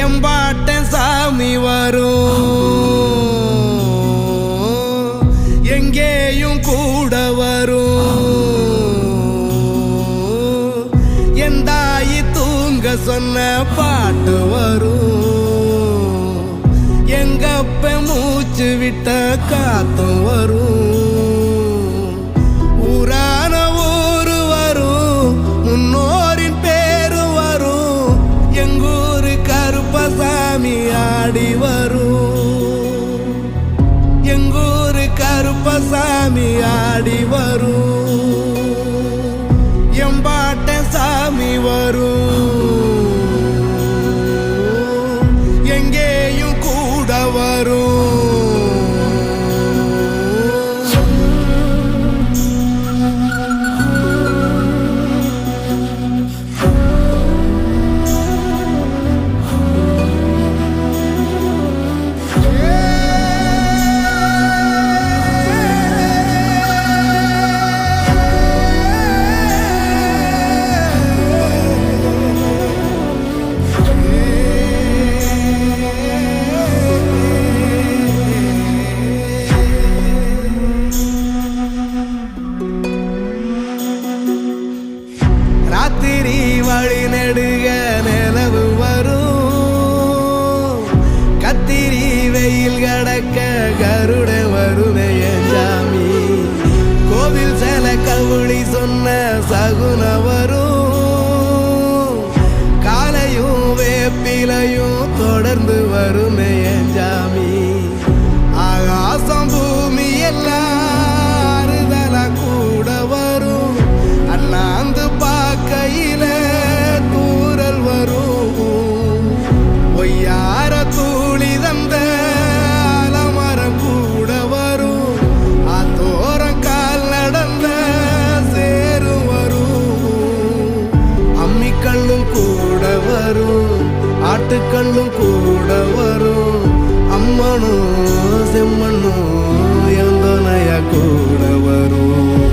எம்பாட்ட சாமி வரும், எங்கேயும் கூட வரும். என் தாயி தூங்க சொன்ன பாட்டு வரும், எங்கப்ப மூச்சு விட்ட காத்தும் வரும். ஊரான ஊரு வரும், முன்னோரின் பேரு வரும். எங்கூரு கருப்பசாமி ஆடி வரும், எங்கூரு கருப்பசாமி ஆடி வரும். எம்பாட்ட சாமி வரும், எங்கேயும் கூட வரும். ராத்திரி வழி நெடுக நிலவு வரும், கத்திரி வெயில் கடக்க கருட வருமே சாமி. கோவில் சில கவுளி சொன்ன சகுன வரும், காலையும் வேப்பிலையும் தொடர்ந்து வருமே சாமி. ஆகாசம் பூமி எல்லாம் அறுதலா கூட வரும், அண்ணாந்து கையில தூரல் வரும். ஒய்யார தூளி தந்த அலமரம் கூட வரும், ஆத்தோரம் கால் நடந்த சேரும் வரும். அம்மிக்கல்லும் கூட வரும், ஆட்டுக்கல்லும் கூட வரும். அம்மனும் செம்மண்ணும் எந்தனைய கூட வரும்.